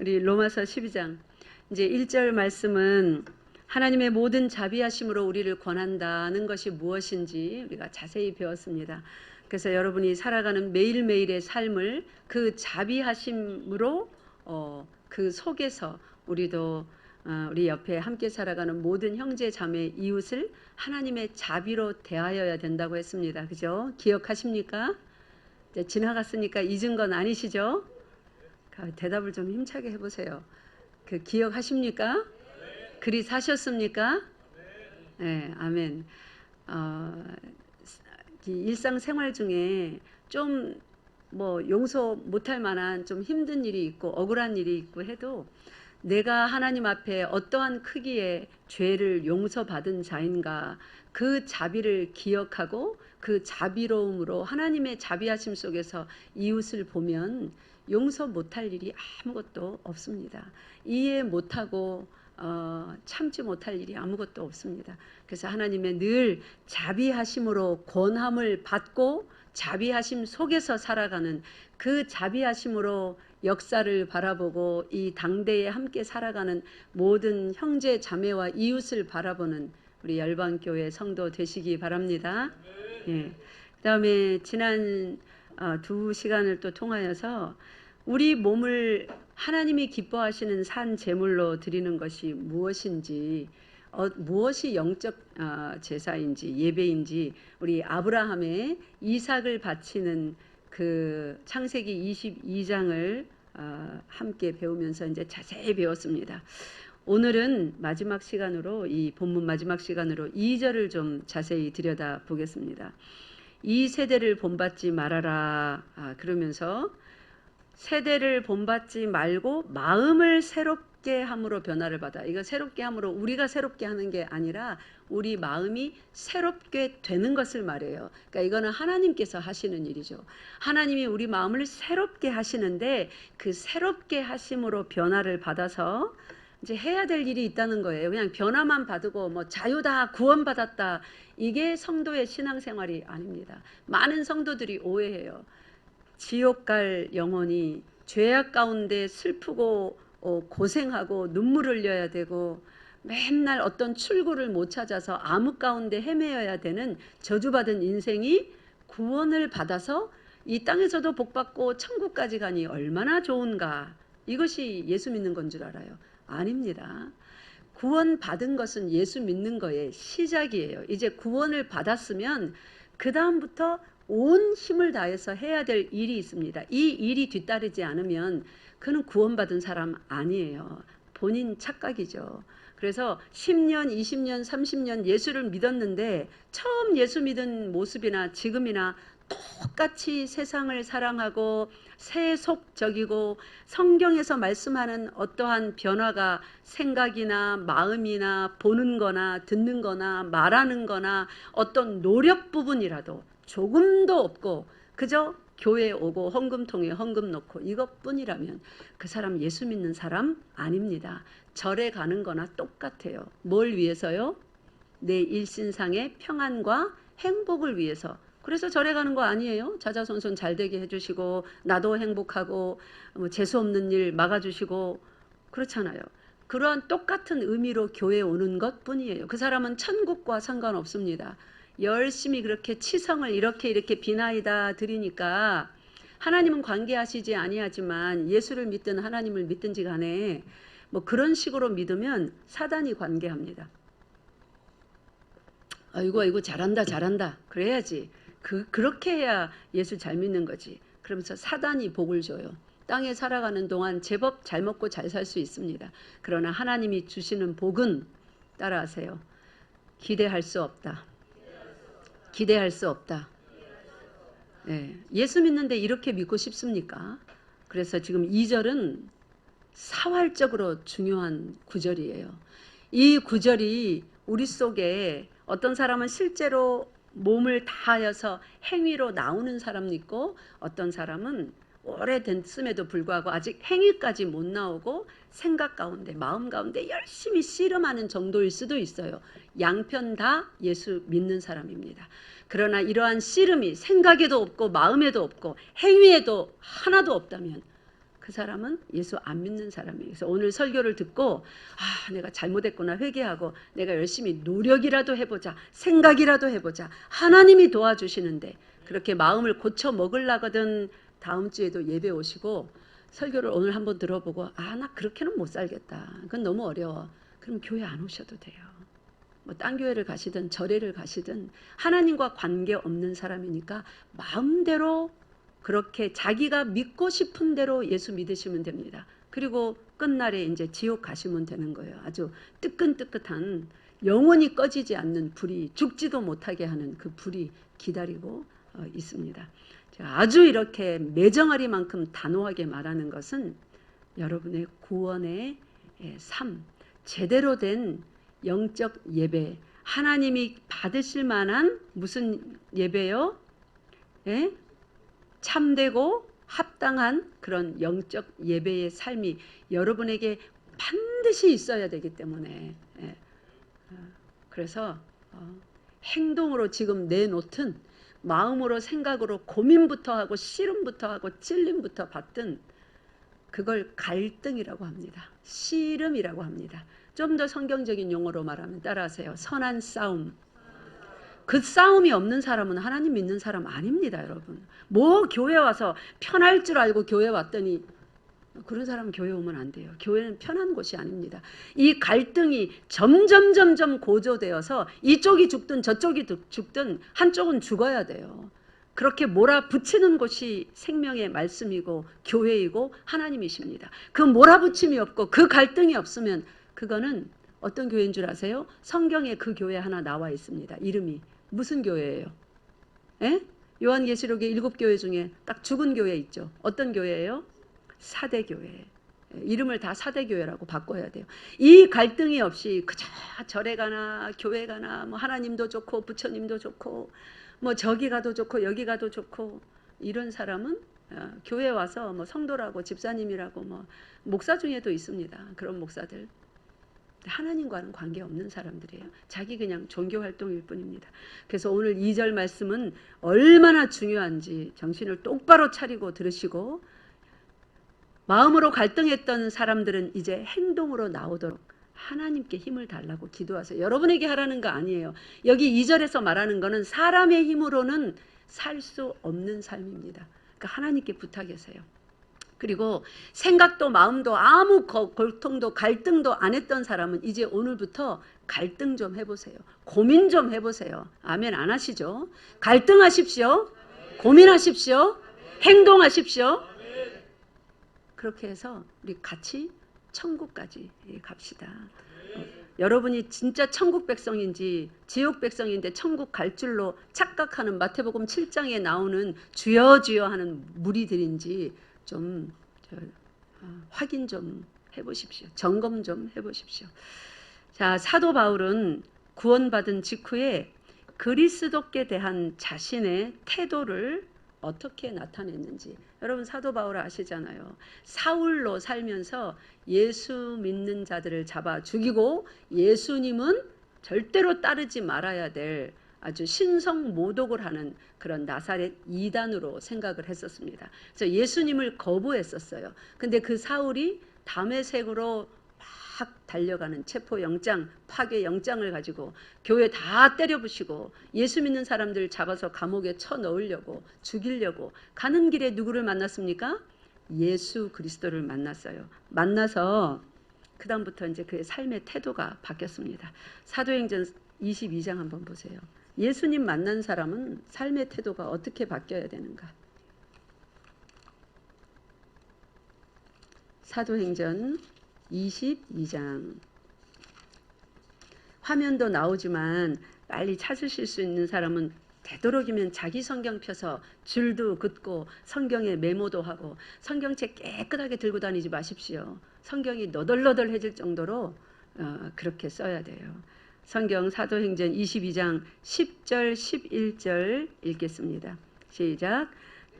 우리 로마서 12장 이제 1절 말씀은 하나님의 모든 자비하심으로 우리를 권한다는 것이 무엇인지 우리가 자세히 배웠습니다. 그래서 여러분이 살아가는 매일매일의 삶을 그 자비하심으로 그 속에서 우리도 우리 옆에 함께 살아가는 모든 형제 자매 이웃을 하나님의 자비로 대하여야 된다고 했습니다. 그죠? 기억하십니까? 이제 지나갔으니까 잊은 건 아니시죠? 대답을 좀 힘차게 해보세요. 그 기억하십니까? 그리 사셨습니까? 네, 아멘. 일상생활 중에 좀 용서 못할 만한 좀 힘든 일이 있고 억울한 일이 있고 해도 내가 하나님 앞에 어떠한 크기의 죄를 용서받은 자인가 그 자비를 기억하고 그 자비로움으로 하나님의 자비하심 속에서 이웃을 보면 용서 못할 일이 아무것도 없습니다. 이해 못하고 참지 못할 일이 아무것도 없습니다. 그래서 하나님의 늘 자비하심으로 권함을 받고 자비하심 속에서 살아가는 그 자비하심으로 역사를 바라보고 이 당대에 함께 살아가는 모든 형제 자매와 이웃을 바라보는 우리 열방교회 성도 되시기 바랍니다. 예. 그다음에 지난 2시간을 또 통하여서 우리 몸을 하나님이 기뻐하시는 산 제물로 드리는 것이 무엇인지 무엇이 영적 제사인지 예배인지 우리 아브라함의 이삭을 바치는 그 창세기 22장을 함께 배우면서 이제 자세히 배웠습니다. 오늘은 마지막 시간으로 이 본문 마지막 시간으로 2절을 좀 자세히 들여다 보겠습니다. 이 세대를 본받지 말아라 그러면서 세대를 본받지 말고 마음을 새롭게 함으로 변화를 받아. 이거 새롭게 함으로 우리가 새롭게 하는 게 아니라 우리 마음이 새롭게 되는 것을 말해요. 그러니까 이거는 하나님께서 하시는 일이죠. 하나님이 우리 마음을 새롭게 하시는데 그 새롭게 하심으로 변화를 받아서 이제 해야 될 일이 있다는 거예요. 그냥 변화만 받고 자유다 구원받았다 이게 성도의 신앙생활이 아닙니다. 많은 성도들이 오해해요. 지옥 갈 영혼이 죄악 가운데 슬프고 고생하고 눈물을 흘려야 되고 맨날 어떤 출구를 못 찾아서 암흑 가운데 헤매어야 되는 저주받은 인생이 구원을 받아서 이 땅에서도 복받고 천국까지 가니 얼마나 좋은가. 이것이 예수 믿는 건 줄 알아요. 아닙니다. 구원 받은 것은 예수 믿는 거의 시작이에요. 이제 구원을 받았으면 그 다음부터 온 힘을 다해서 해야 될 일이 있습니다. 이 일이 뒤따르지 않으면 그는 구원받은 사람 아니에요. 본인 착각이죠. 그래서 10년, 20년, 30년 예수를 믿었는데 처음 예수 믿은 모습이나 지금이나 똑같이 세상을 사랑하고 세속적이고 성경에서 말씀하는 어떠한 변화가 생각이나 마음이나 보는 거나 듣는 거나 말하는 거나 어떤 노력 부분이라도 조금도 없고 그저 교회에 오고 헌금통에 헌금 넣고 이것뿐이라면 그 사람 예수 믿는 사람 아닙니다. 절에 가는 거나 똑같아요. 뭘 위해서요? 내 일신상의 평안과 행복을 위해서. 그래서 절에 가는 거 아니에요? 자자손손 잘 되게 해주시고 나도 행복하고 재수없는 일 막아주시고 그렇잖아요. 그러한 똑같은 의미로 교회에 오는 것뿐이에요. 그 사람은 천국과 상관없습니다. 열심히 그렇게 치성을 이렇게 비나이다 드리니까 하나님은 관계하시지 아니하지만 예수를 믿든 하나님을 믿든지 간에 그런 식으로 믿으면 사단이 관계합니다. 아이고 잘한다 그래야지. 그렇게 해야 예수 잘 믿는 거지. 그러면서 사단이 복을 줘요. 땅에 살아가는 동안 제법 잘 먹고 잘 살 수 있습니다. 그러나 하나님이 주시는 복은 따라하세요. 기대할 수 없다. 기대할 수 없다. 네, 예수 믿는데 이렇게 믿고 싶습니까? 그래서 지금 2절은 사활적으로 중요한 구절이에요. 이 구절이 우리 속에 어떤 사람은 실제로 몸을 다하여서 행위로 나오는 사람도 있고 어떤 사람은 오래됐음에도 불구하고 아직 행위까지 못 나오고 생각 가운데 마음 가운데 열심히 씨름하는 정도일 수도 있어요. 양편 다 예수 믿는 사람입니다. 그러나 이러한 씨름이 생각에도 없고 마음에도 없고 행위에도 하나도 없다면 그 사람은 예수 안 믿는 사람이에요. 그래서 오늘 설교를 듣고 내가 잘못했구나 회개하고 내가 열심히 노력이라도 해보자, 생각이라도 해보자. 하나님이 도와주시는데 그렇게 마음을 고쳐 먹으려거든 다음 주에도 예배 오시고 설교를 오늘 한번 들어보고 나 그렇게는 못 살겠다. 그건 너무 어려워. 그럼 교회 안 오셔도 돼요. 뭐 딴 교회를 가시든 절에를 가시든 하나님과 관계없는 사람이니까 마음대로 그렇게 자기가 믿고 싶은 대로 예수 믿으시면 됩니다. 그리고 끝날에 이제 지옥 가시면 되는 거예요. 아주 뜨끈뜨끈한 영원히 꺼지지 않는 불이 죽지도 못하게 하는 그 불이 기다리고 있습니다. 아주 이렇게 매정하리만큼 단호하게 말하는 것은 여러분의 구원의 삶, 제대로 된 영적 예배, 하나님이 받으실 만한 무슨 예배요? 참되고 합당한 그런 영적 예배의 삶이 여러분에게 반드시 있어야 되기 때문에 그래서 행동으로 지금 내놓든 마음으로 생각으로 고민부터 하고 씨름부터 하고 찔림부터 받든 그걸 갈등이라고 합니다. 씨름이라고 합니다. 좀 더 성경적인 용어로 말하면 따라하세요. 선한 싸움. 그 싸움이 없는 사람은 하나님 믿는 사람 아닙니다, 여러분. 뭐 교회 와서 편할 줄 알고 교회 왔더니 그런 사람은 교회 오면 안 돼요. 교회는 편한 곳이 아닙니다. 이 갈등이 점점 고조되어서 이쪽이 죽든 저쪽이 죽든 한쪽은 죽어야 돼요. 그렇게 몰아붙이는 곳이 생명의 말씀이고 교회이고 하나님이십니다. 그 몰아붙임이 없고 그 갈등이 없으면 그거는 어떤 교회인 줄 아세요? 성경에 그 교회 하나 나와 있습니다. 이름이 무슨 교회예요? 요한계시록의 7교회 중에 딱 죽은 교회 있죠. 어떤 교회예요? 사대교회. 이름을 다 사대교회라고 바꿔야 돼요. 이 갈등이 없이 그저 절에 가나 교회 가나 뭐 하나님도 좋고 부처님도 좋고 뭐 저기 가도 좋고 여기 가도 좋고 이런 사람은 교회 와서 뭐 성도라고 집사님이라고 뭐 목사 중에도 있습니다. 그런 목사들. 하나님과는 관계없는 사람들이에요. 자기 그냥 종교활동일 뿐입니다. 그래서 오늘 2절 말씀은 얼마나 중요한지 정신을 똑바로 차리고 들으시고 마음으로 갈등했던 사람들은 이제 행동으로 나오도록 하나님께 힘을 달라고 기도하세요. 여러분에게 하라는 거 아니에요. 여기 2절에서 말하는 거는 사람의 힘으로는 살 수 없는 삶입니다. 그러니까 하나님께 부탁하세요. 그리고 생각도 마음도 아무 고통도 갈등도 안 했던 사람은 이제 오늘부터 갈등 좀 해보세요. 고민 좀 해보세요. 아멘 안 하시죠? 갈등하십시오. 고민하십시오. 행동하십시오. 그렇게 해서 우리 같이 천국까지 갑시다. 여러분이 진짜 천국 백성인지 지옥 백성인데 천국 갈 줄로 착각하는 마태복음 7장에 나오는 주여 주여 하는 무리들인지 좀 확인 좀 해보십시오. 점검 좀 해보십시오. 자, 사도 바울은 구원받은 직후에 그리스도께 대한 자신의 태도를 어떻게 나타냈는지 여러분 사도 바울 아시잖아요. 사울로 살면서 예수 믿는 자들을 잡아 죽이고 예수님은 절대로 따르지 말아야 될 아주 신성 모독을 하는 그런 나사렛 이단으로 생각을 했었습니다. 그래서 예수님을 거부했었어요. 근데 그 사울이 다메섹으로 막 달려가는 체포영장, 파괴영장을 가지고 교회 다 때려부시고 예수 믿는 사람들 잡아서 감옥에 쳐넣으려고 죽이려고 가는 길에 누구를 만났습니까? 예수 그리스도를 만났어요. 만나서 그 다음부터 이제 그의 삶의 태도가 바뀌었습니다. 사도행전 22장 한번 보세요. 예수님 만난 사람은 삶의 태도가 어떻게 바뀌어야 되는가? 사도행전 22장 화면도 나오지만 빨리 찾으실 수 있는 사람은 되도록이면 자기 성경 펴서 줄도 긋고 성경에 메모도 하고 성경책 깨끗하게 들고 다니지 마십시오. 성경이 너덜너덜해질 정도로 그렇게 써야 돼요. 성경 사도행전 22장 10절 11절 읽겠습니다. 시작.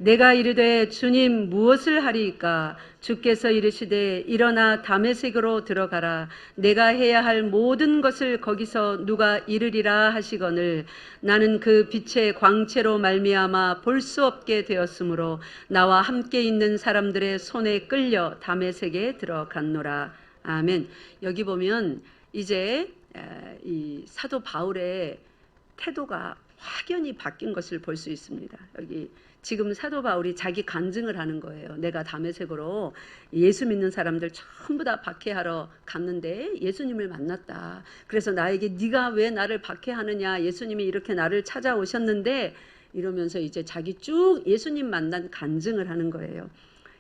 내가 이르되 주님 무엇을 하리이까? 주께서 이르시되 일어나 다메섹으로 들어가라. 내가 해야 할 모든 것을 거기서 누가 이르리라 하시거늘 나는 그 빛의 광채로 말미암아 볼 수 없게 되었으므로 나와 함께 있는 사람들의 손에 끌려 다메섹에 들어갔노라. 아멘. 여기 보면 이제 이 사도 바울의 태도가 확연히 바뀐 것을 볼 수 있습니다. 여기 지금 사도 바울이 자기 간증을 하는 거예요. 내가 다메섹으로 예수 믿는 사람들 전부 다 박해하러 갔는데 예수님을 만났다. 그래서 나에게 네가 왜 나를 박해하느냐? 예수님이 이렇게 나를 찾아오셨는데 이러면서 이제 자기 쭉 예수님 만난 간증을 하는 거예요.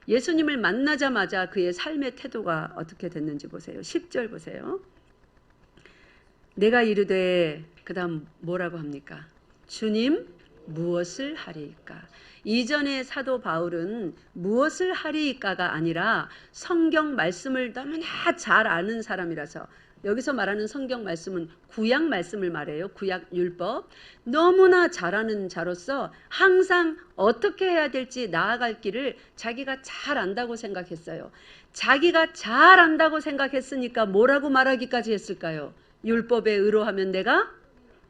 예수님을 만나자마자 그의 삶의 태도가 어떻게 됐는지 보세요. 10절 보세요. 내가 이르되 그다음 뭐라고 합니까? 주님 무엇을 하리이까? 이전에 사도 바울은 무엇을 하리이까가 아니라 성경 말씀을 너무나 잘 아는 사람이라서, 여기서 말하는 성경 말씀은 구약 말씀을 말해요. 구약 율법. 너무나 잘 아는 자로서 항상 어떻게 해야 될지 나아갈 길을 자기가 잘 안다고 생각했어요. 자기가 잘 안다고 생각했으니까 뭐라고 말하기까지 했을까요? 율법에 의로하면 내가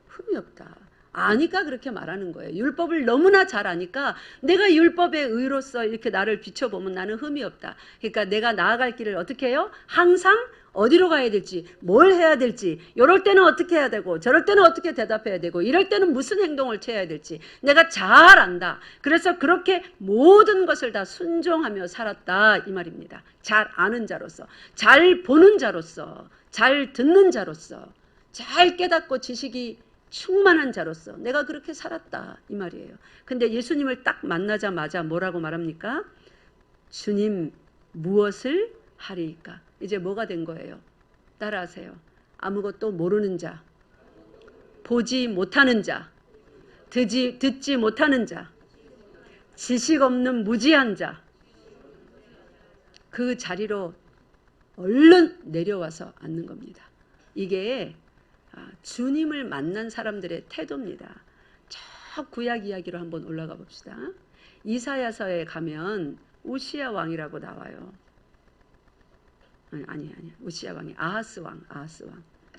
흠이 없다. 아니까 그렇게 말하는 거예요. 율법을 너무나 잘 아니까 내가 율법에 의로서 이렇게 나를 비춰보면 나는 흠이 없다. 그러니까 내가 나아갈 길을 어떻게 해요? 항상 어디로 가야 될지, 뭘 해야 될지, 이럴 때는 어떻게 해야 되고 저럴 때는 어떻게 대답해야 되고 이럴 때는 무슨 행동을 취해야 될지 내가 잘 안다. 그래서 그렇게 모든 것을 다 순종하며 살았다 이 말입니다. 잘 아는 자로서, 잘 보는 자로서, 잘 듣는 자로서, 잘 깨닫고 지식이 충만한 자로서 내가 그렇게 살았다 이 말이에요. 근데 예수님을 딱 만나자마자 뭐라고 말합니까? 주님 무엇을 하리이까? 이제 뭐가 된 거예요? 따라하세요. 아무것도 모르는 자, 보지 못하는 자, 듣지 못하는 자, 지식 없는 무지한 자, 그 자리로 얼른 내려와서 앉는 겁니다. 이게 주님을 만난 사람들의 태도입니다. 저 구약 이야기로 한번 올라가 봅시다. 이사야서에 가면 우시야 왕이라고 나와요. 아니 우시야 왕이 아하스 왕.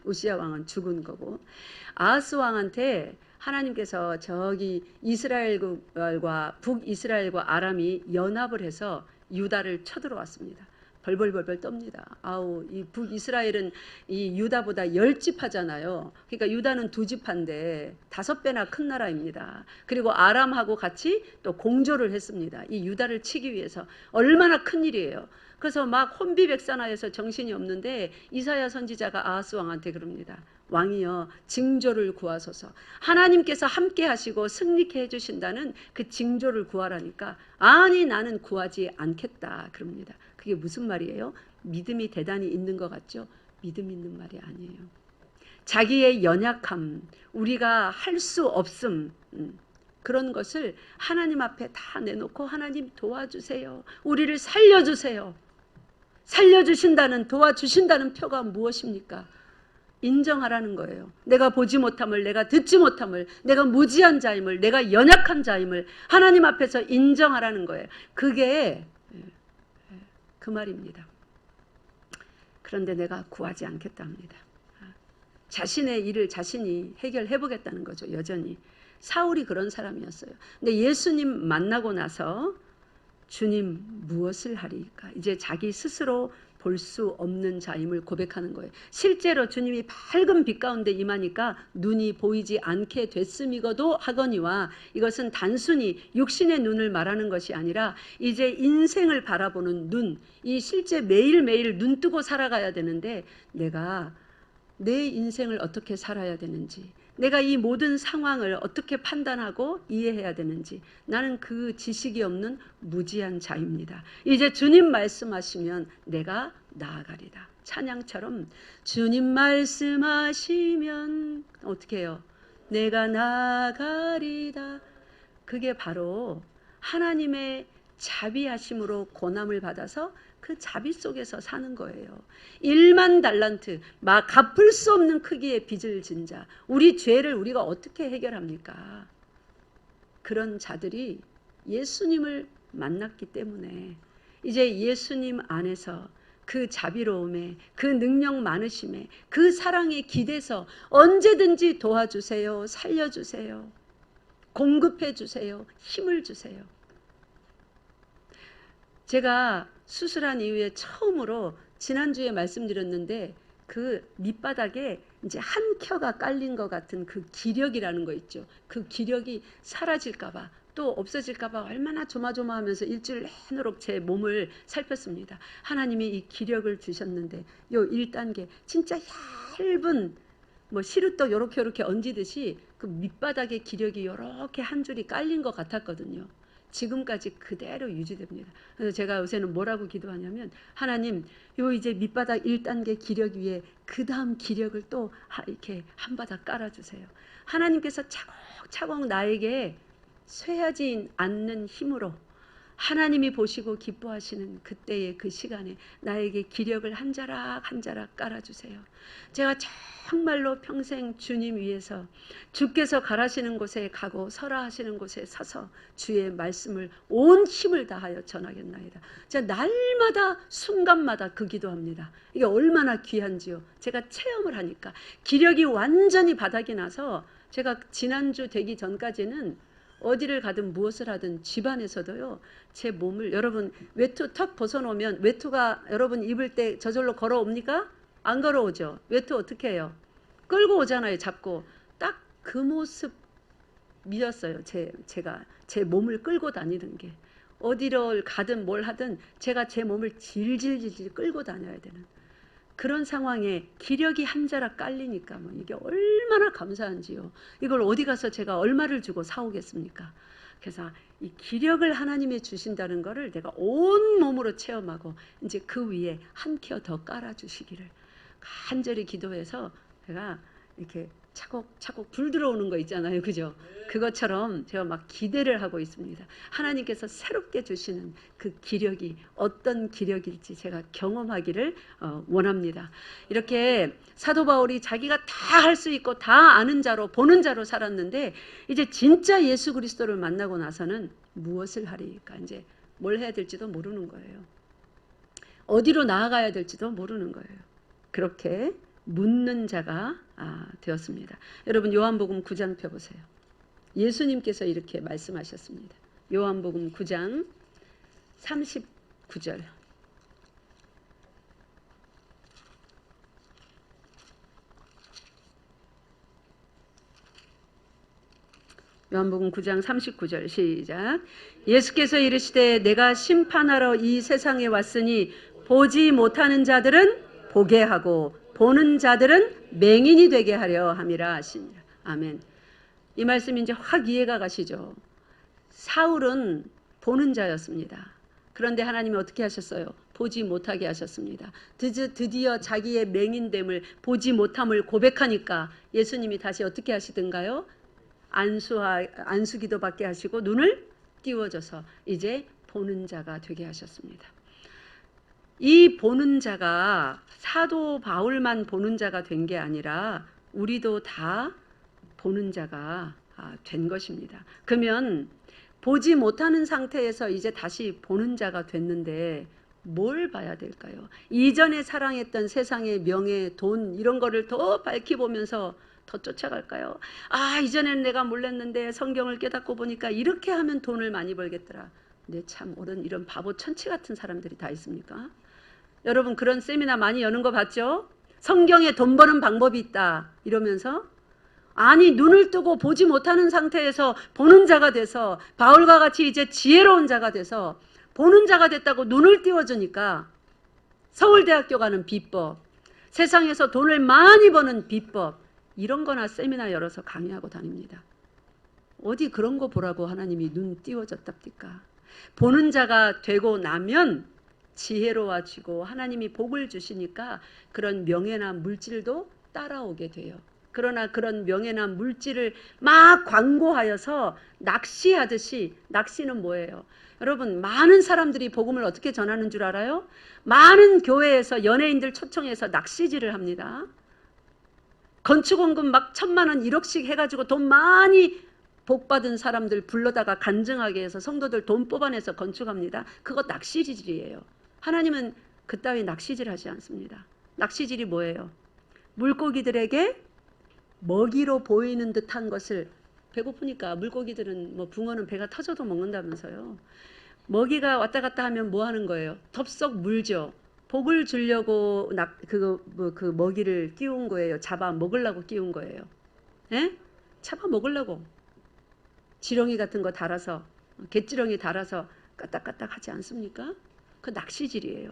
우시야 왕은 죽은 거고, 아하스 왕한테 하나님께서 저기 이스라엘과 북이스라엘과 아람이 연합을 해서 유다를 쳐들어왔습니다. 벌벌벌벌 떱니다. 아우, 이 북이스라엘은 이 유다보다 10지파잖아요. 그러니까 유다는 2지파인데 5배나 큰 나라입니다. 그리고 아람하고 같이 또 공조를 했습니다. 이 유다를 치기 위해서. 얼마나 큰 일이에요. 그래서 막 혼비백산하여서 정신이 없는데 이사야 선지자가 아하스 왕한테 그럽니다. 왕이여, 징조를 구하소서. 하나님께서 함께 하시고 승리케 해주신다는 그 징조를 구하라니까, 아니 나는 구하지 않겠다 그럽니다. 그게 무슨 말이에요? 믿음이 대단히 있는 것 같죠? 믿음 있는 말이 아니에요. 자기의 연약함, 우리가 할 수 없음, 그런 것을 하나님 앞에 다 내놓고 하나님 도와주세요. 우리를 살려주세요. 살려주신다는, 도와주신다는 표가 무엇입니까? 인정하라는 거예요. 내가 보지 못함을, 내가 듣지 못함을, 내가 무지한 자임을, 내가 연약한 자임을 하나님 앞에서 인정하라는 거예요. 그게 그 말입니다. 그런데 내가 구하지 않겠다 합니다. 자신의 일을 자신이 해결해 보겠다는 거죠. 여전히 사울이 그런 사람이었어요. 근데 예수님 만나고 나서 주님 무엇을 하리이까? 이제 자기 스스로 볼 수 없는 자임을 고백하는 거예요. 실제로 주님이 밝은 빛 가운데 임하니까 눈이 보이지 않게 됐음이거도 하거니와, 이것은 단순히 육신의 눈을 말하는 것이 아니라 이제 인생을 바라보는 눈, 이 실제 매일매일 눈 뜨고 살아가야 되는데 내가 내 인생을 어떻게 살아야 되는지, 내가 이 모든 상황을 어떻게 판단하고 이해해야 되는지, 나는 그 지식이 없는 무지한 자입니다. 이제 주님 말씀하시면 내가 나아가리다. 찬양처럼 주님 말씀하시면 어떻게 해요? 내가 나아가리다. 그게 바로 하나님의 자비하심으로 고난을 받아서 그 자비 속에서 사는 거예요. 1만 달란트, 막 갚을 수 없는 크기의 빚을 진 자, 우리 죄를 우리가 어떻게 해결합니까? 그런 자들이 예수님을 만났기 때문에 이제 예수님 안에서 그 자비로움에, 그 능력 많으심에, 그 사랑에 기대서 언제든지 도와주세요, 살려주세요, 공급해 주세요, 힘을 주세요. 제가 수술한 이후에 처음으로 지난주에 말씀드렸는데 그 밑바닥에 이제 한 켜가 깔린 것 같은 그 기력이라는 거 있죠. 그 기력이 사라질까봐 또 없어질까봐 얼마나 조마조마하면서 일주일 내내록 제 몸을 살폈습니다. 하나님이 이 기력을 주셨는데 요 1단계 진짜 얇은 시루떡 요렇게 얹이듯이 그 밑바닥에 기력이 이렇게 한 줄이 깔린 것 같았거든요. 지금까지 그대로 유지됩니다. 그래서 제가 요새는 뭐라고 기도하냐면 하나님 요 이제 밑바닥 1단계 기력 위에 그 다음 기력을 또 이렇게 한 바닥 깔아주세요. 하나님께서 차곡차곡 나에게 쇠하지 않는 힘으로 하나님이 보시고 기뻐하시는 그때의 그 시간에 나에게 기력을 한 자락 한 자락 깔아주세요. 제가 정말로 평생 주님 위해서 주께서 가라시는 곳에 가고 서라 하시는 곳에 서서 주의 말씀을 온 힘을 다하여 전하겠나이다. 제가 날마다 순간마다 그 기도합니다. 이게 얼마나 귀한지요. 제가 체험을 하니까 기력이 완전히 바닥이 나서 제가 지난주 되기 전까지는 어디를 가든 무엇을 하든 집안에서도요. 제 몸을 여러분 외투 턱 벗어놓으면 외투가 여러분 입을 때 저절로 걸어옵니까? 안 걸어오죠. 외투 어떻게 해요? 끌고 오잖아요. 잡고. 딱 그 모습이었어요. 제가 제 몸을 끌고 다니는 게. 어디를 가든 뭘 하든 제가 제 몸을 질질질질 끌고 다녀야 되는 그런 상황에 기력이 한 자락 깔리니까 이게 얼마나 감사한지요. 이걸 어디 가서 제가 얼마를 주고 사오겠습니까? 그래서 이 기력을 하나님이 주신다는 거를 내가 온 몸으로 체험하고 이제 그 위에 한 켜 더 깔아주시기를 간절히 기도해서 제가 이렇게 차곡차곡 불 들어오는 거 있잖아요. 그죠? 그것처럼 제가 막 기대를 하고 있습니다. 하나님께서 새롭게 주시는 그 기력이 어떤 기력일지 제가 경험하기를 원합니다. 이렇게 사도 바울이 자기가 다 할 수 있고 다 아는 자로 보는 자로 살았는데 이제 진짜 예수 그리스도를 만나고 나서는 무엇을 하리까? 이제 뭘 해야 될지도 모르는 거예요. 어디로 나아가야 될지도 모르는 거예요. 그렇게 묻는 자가 되었습니다. 여러분 요한복음 9장 펴보세요. 예수님께서 이렇게 말씀하셨습니다. 요한복음 9장 39절. 요한복음 9장 39절 시작. 예수께서 이르시되 내가 심판하러 이 세상에 왔으니 보지 못하는 자들은 보게 하고 보는 자들은 맹인이 되게 하려 함이라 하시니라. 아멘. 이 말씀이 이제 확 이해가 가시죠. 사울은 보는 자였습니다. 그런데 하나님이 어떻게 하셨어요? 보지 못하게 하셨습니다. 드디어 자기의 맹인됨을 보지 못함을 고백하니까 예수님이 다시 어떻게 하시던가요? 안수기도 받게 하시고 눈을 띄워줘서 이제 보는 자가 되게 하셨습니다. 이 보는 자가 사도 바울만 보는 자가 된 게 아니라 우리도 다 보는 자가 된 것입니다. 그러면 보지 못하는 상태에서 이제 다시 보는 자가 됐는데 뭘 봐야 될까요? 이전에 사랑했던 세상의 명예, 돈 이런 거를 더 밝히 보면서 더 쫓아갈까요? 이전에는 내가 몰랐는데 성경을 깨닫고 보니까 이렇게 하면 돈을 많이 벌겠더라. 근데 참 옳은 이런 바보 천치 같은 사람들이 다 있습니까? 여러분 그런 세미나 많이 여는 거 봤죠? 성경에 돈 버는 방법이 있다 이러면서 눈을 뜨고 보지 못하는 상태에서 보는 자가 돼서 바울과 같이 이제 지혜로운 자가 돼서 보는 자가 됐다고 눈을 띄워주니까 서울대학교 가는 비법, 세상에서 돈을 많이 버는 비법 이런 거나 세미나 열어서 강의하고 다닙니다. 어디 그런 거 보라고 하나님이 눈 띄워줬답니까? 보는 자가 되고 나면 지혜로워지고 하나님이 복을 주시니까 그런 명예나 물질도 따라오게 돼요. 그러나 그런 명예나 물질을 막 광고하여서 낚시하듯이, 낚시는 뭐예요? 여러분 많은 사람들이 복음을 어떻게 전하는 줄 알아요? 많은 교회에서 연예인들 초청해서 낚시질을 합니다. 건축원금 막 1,000만 원 1억씩 해가지고 돈 많이 복받은 사람들 불러다가 간증하게 해서 성도들 돈 뽑아내서 건축합니다. 그거 낚시질이에요. 하나님은 그따위 낚시질 하지 않습니다. 낚시질이 뭐예요? 물고기들에게 먹이로 보이는 듯한 것을, 배고프니까 물고기들은 뭐 붕어는 배가 터져도 먹는다면서요. 먹이가 왔다 갔다 하면 뭐 하는 거예요? 덥석 물죠. 복을 주려고 그 먹이를 끼운 거예요. 잡아 먹으려고 끼운 거예요. 에? 잡아 먹으려고. 지렁이 같은 거 달아서, 갯지렁이 달아서 까딱까딱 하지 않습니까? 그 낚시질이에요.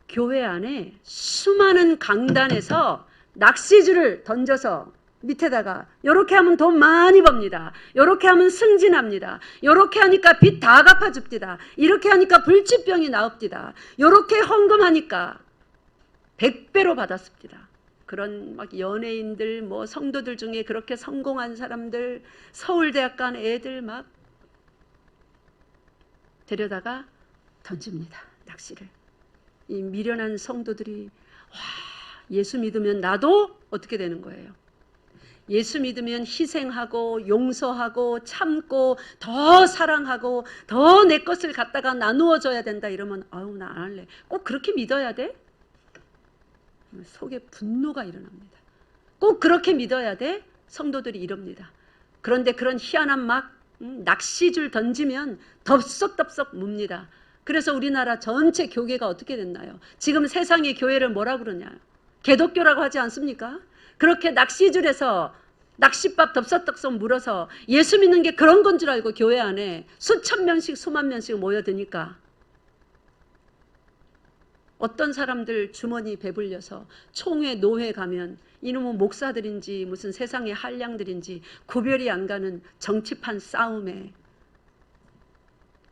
교회 안에 수많은 강단에서 낚시줄을 던져서 밑에다가 요렇게 하면 돈 많이 법니다. 요렇게 하면 승진합니다. 요렇게 하니까 빚 다 갚아줍디다. 이렇게 하니까 불치병이 나옵디다. 요렇게 헌금하니까 100배로 받았습니다. 그런 막 연예인들, 뭐 성도들 중에 그렇게 성공한 사람들, 서울대학 간 애들 막 데려다가 던집니다. 낚시를. 이 미련한 성도들이 와, 예수 믿으면 나도 어떻게 되는 거예요? 예수 믿으면 희생하고 용서하고 참고 더 사랑하고 더 내 것을 갖다가 나누어 줘야 된다 이러면 아우 나 안 할래. 꼭 그렇게 믿어야 돼? 속에 분노가 일어납니다. 꼭 그렇게 믿어야 돼? 성도들이 이럽니다. 그런데 그런 희한한 막 낚시줄 던지면 덥석덥석 뭅니다. 그래서 우리나라 전체 교계가 어떻게 됐나요? 지금 세상의 교회를 뭐라 그러냐? 개독교라고 하지 않습니까? 그렇게 낚시줄에서 낚싯밥 덥석덥석 물어서 예수 믿는 게 그런 건 줄 알고 교회 안에 수천 명씩 수만 명씩 모여드니까 어떤 사람들 주머니 배불려서 총회 노회 가면 이놈은 목사들인지 무슨 세상의 한량들인지 구별이 안 가는 정치판 싸움에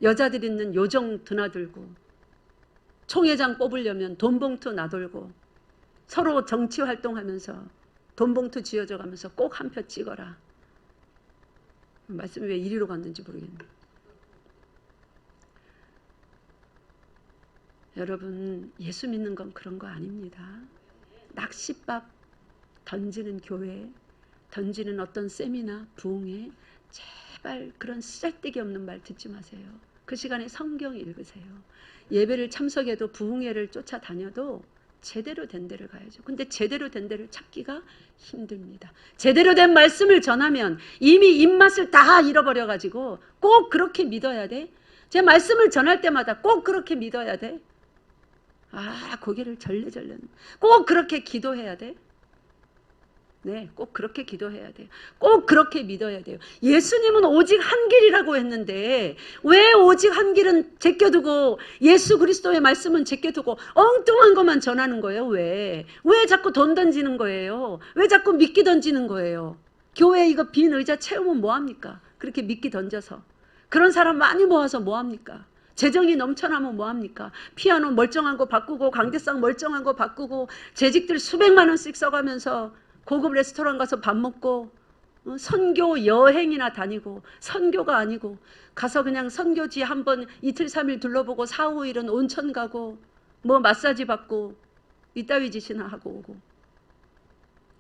여자들 있는 요정 드나들고 총회장 뽑으려면 돈봉투 나돌고 서로 정치 활동하면서 돈봉투 쥐어져 가면서 꼭 한 표 찍어라. 말씀이 왜 이리로 갔는지 모르겠네. 여러분 예수 믿는 건 그런 거 아닙니다. 낚싯밥 던지는 교회, 던지는 어떤 세미나, 부흥회 제발 그런 쓰잘데기 없는 말 듣지 마세요. 그 시간에 성경 읽으세요. 예배를 참석해도 부흥회를 쫓아다녀도 제대로 된 데를 가야죠. 근데 제대로 된 데를 찾기가 힘듭니다. 제대로 된 말씀을 전하면 이미 입맛을 다 잃어버려가지고 꼭 그렇게 믿어야 돼? 제 말씀을 전할 때마다 꼭 그렇게 믿어야 돼? 아, 고개를 절레절레. 꼭 그렇게 기도해야 돼? 네, 꼭 그렇게 기도해야 돼요. 꼭 그렇게 믿어야 돼요. 예수님은 오직 한 길이라고 했는데 왜 오직 한 길은 제껴두고 예수 그리스도의 말씀은 제껴두고 엉뚱한 것만 전하는 거예요? 왜 자꾸 돈 던지는 거예요? 왜 자꾸 미끼 던지는 거예요? 교회 이거 빈 의자 채우면 뭐합니까? 그렇게 미끼 던져서. 그런 사람 많이 모아서 뭐합니까? 재정이 넘쳐나면 뭐합니까? 피아노 멀쩡한 거 바꾸고 강대상 멀쩡한 거 바꾸고 재직들 수백만 원씩 써가면서 고급 레스토랑 가서 밥 먹고 선교 여행이나 다니고 선교가 아니고 가서 그냥 선교지 한번 이틀 3일 둘러보고 4, 5일은 온천 가고 뭐 마사지 받고 이따위 짓이나 하고 오고.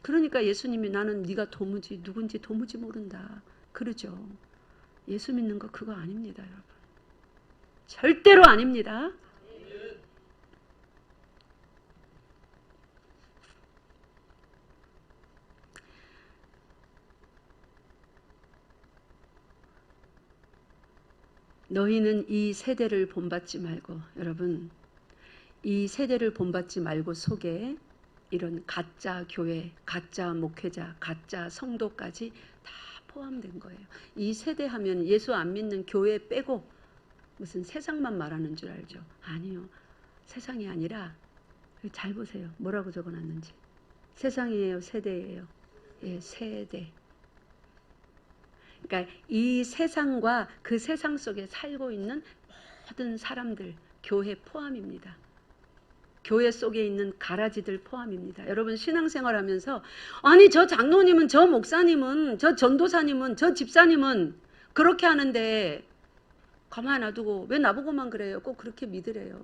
그러니까 예수님이 나는 네가 도무지 누군지 도무지 모른다 그러죠. 예수 믿는 거 그거 아닙니다 여러분. 절대로 아닙니다. 너희는 이 세대를 본받지 말고, 여러분 이 세대를 본받지 말고 속에 이런 가짜 교회, 가짜 목회자, 가짜 성도까지 다 포함된 거예요. 이 세대 하면 예수 안 믿는 교회 빼고 무슨 세상만 말하는 줄 알죠? 아니요. 세상이 아니라 잘 보세요. 뭐라고 적어놨는지. 세상이에요? 세대예요? 예, 세대. 그러니까 이 세상과 그 세상 속에 살고 있는 모든 사람들, 교회 포함입니다. 교회 속에 있는 가라지들 포함입니다. 여러분 신앙생활하면서 아니 저 장로님은 저 목사님은 저 전도사님은 저 집사님은 그렇게 하는데 가만 놔두고 왜 나보고만 그래요? 꼭 그렇게 믿으래요.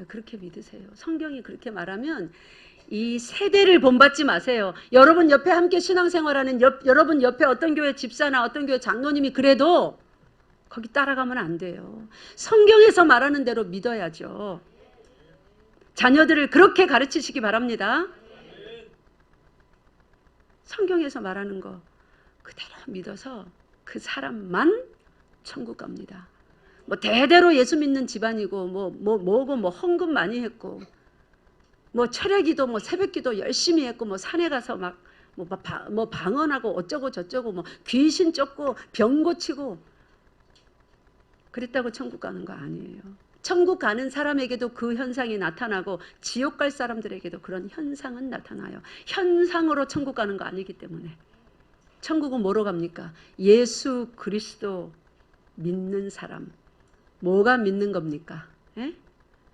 그렇게 믿으세요. 성경이 그렇게 말하면 이 세대를 본받지 마세요. 여러분 옆에 함께 신앙생활하는 여러분 옆에 어떤 교회 집사나 어떤 교회 장로님이 그래도 거기 따라가면 안 돼요. 성경에서 말하는 대로 믿어야죠. 자녀들을 그렇게 가르치시기 바랍니다. 성경에서 말하는 거 그대로 믿어서 그 사람만 천국 갑니다. 뭐 대대로 예수 믿는 집안이고 뭐고 헌금 많이 했고 뭐 철야기도 뭐 새벽기도 열심히 했고 뭐 산에 가서 막 뭐 방언하고 어쩌고 저쩌고 뭐 귀신 쫓고 병 고치고 그랬다고 천국 가는 거 아니에요. 천국 가는 사람에게도 그 현상이 나타나고 지옥 갈 사람들에게도 그런 현상은 나타나요. 현상으로 천국 가는 거 아니기 때문에. 천국은 뭐로 갑니까? 예수 그리스도 믿는 사람. 뭐가 믿는 겁니까? 에?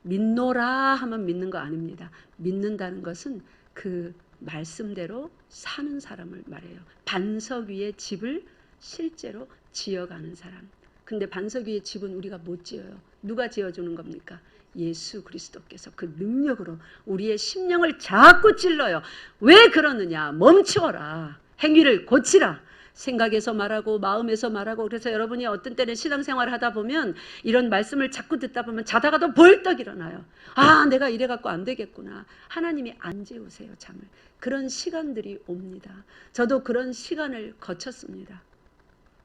믿노라 하면 믿는 거 아닙니다. 믿는다는 것은 그 말씀대로 사는 사람을 말해요. 반석 위에 집을 실제로 지어가는 사람. 근데 반석 위에 집은 우리가 못 지어요. 누가 지어주는 겁니까? 예수 그리스도께서 그 능력으로 우리의 심령을 자꾸 찔러요. 왜 그러느냐? 멈추어라. 행위를 고치라. 생각에서 말하고 마음에서 말하고. 그래서 여러분이 어떤 때는 신앙생활을 하다 보면 이런 말씀을 자꾸 듣다 보면 자다가도 벌떡 일어나요. 아, 내가 이래갖고 안 되겠구나. 하나님이 안 재우세요, 잠을. 그런 시간들이 옵니다. 저도 그런 시간을 거쳤습니다.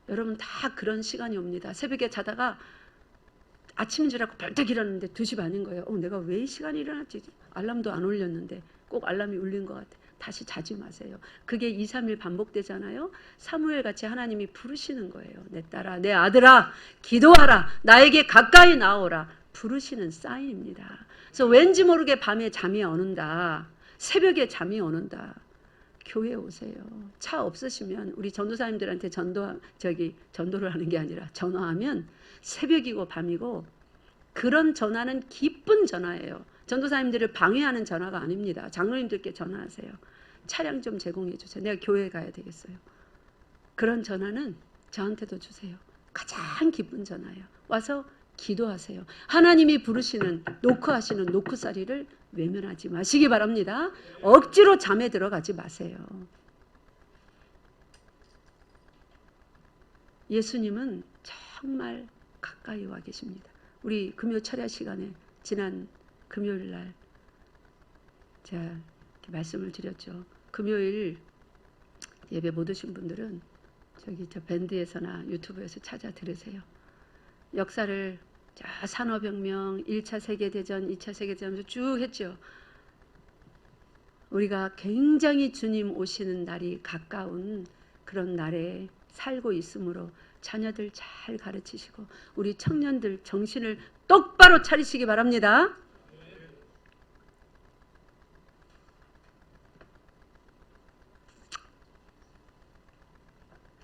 여러분 다 그런 시간이 옵니다. 새벽에 자다가 아침인 줄 알고 벌떡 일어났는데 2시 반인 거예요. 내가 왜 이 시간에 일어났지? 알람도 안 울렸는데 꼭 알람이 울린 것 같아. 다시 자지 마세요. 그게 2, 3일 반복되잖아요. 사무엘 같이 하나님이 부르시는 거예요. 내 딸아, 내 아들아, 기도하라. 나에게 가까이 나오라. 부르시는 사인입니다. 그래서 왠지 모르게 밤에 잠이 안 온다. 새벽에 잠이 안 온다. 교회 오세요. 차 없으시면 우리 전도사님들한테 전도를 하는 게 아니라 전화하면 새벽이고 밤이고 그런 전화는 기쁜 전화예요. 전도사님들을 방해하는 전화가 아닙니다. 장로님들께 전화하세요. 차량 좀 제공해 주세요. 내가 교회 가야 되겠어요. 그런 전화는 저한테도 주세요. 가장 기쁜 전화예요. 와서 기도하세요. 하나님이 부르시는 노크하시는 노크살이를 외면하지 마시기 바랍니다. 억지로 잠에 들어가지 마세요. 예수님은 정말 가까이 와 계십니다. 우리 금요 철야 시간에 지난 금요일 날 제가 이렇게 말씀을 드렸죠. 금요일 예배 못 오신 분들은 저 밴드에서나 유튜브에서 찾아 들으세요. 역사를 산업혁명, 1차 세계대전, 2차 세계대전 쭉 했죠. 우리가 굉장히 주님 오시는 날이 가까운 그런 날에 살고 있으므로 자녀들 잘 가르치시고 우리 청년들 정신을 똑바로 차리시기 바랍니다.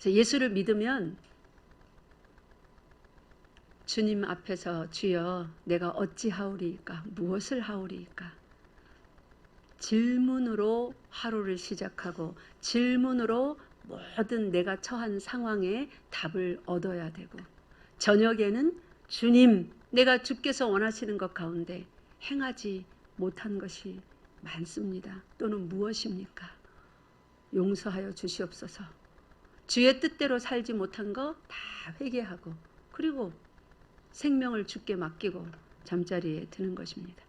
예수를 믿으면 주님 앞에서 주여 내가 어찌하오리이까 무엇을 하오리이까 질문으로 하루를 시작하고 질문으로 모든 내가 처한 상황에 답을 얻어야 되고 저녁에는 주님 내가 주께서 원하시는 것 가운데 행하지 못한 것이 많습니다. 또는 무엇입니까? 용서하여 주시옵소서. 주의 뜻대로 살지 못한 거 다 회개하고 그리고 생명을 주께 맡기고 잠자리에 드는 것입니다.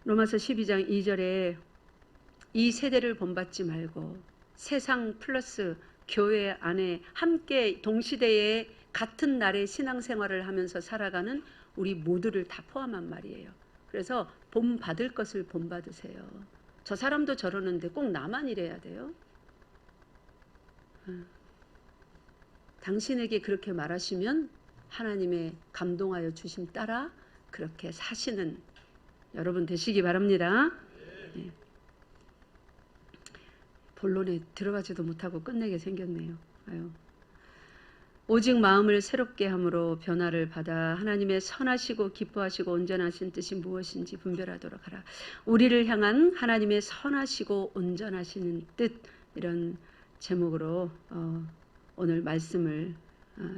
로마서 12장 2절에 이 세대를 본받지 말고 세상 플러스 교회 안에 함께 동시대에 같은 날에 신앙생활을 하면서 살아가는 우리 모두를 다 포함한 말이에요. 그래서 본받을 것을 본받으세요. 저 사람도 저러는데 꼭 나만 이래야 돼요? 당신에게 그렇게 말하시면 하나님의 감동하여 주심 따라 그렇게 사시는 여러분 되시기 바랍니다. 네. 본론에 들어가지도 못하고 끝내게 생겼네요. 아유. 오직 마음을 새롭게 함으로 변화를 받아 하나님의 선하시고 기뻐하시고 온전하신 뜻이 무엇인지 분별하도록 하라. 우리를 향한 하나님의 선하시고 온전하시는 뜻 이런 제목으로 오늘 말씀을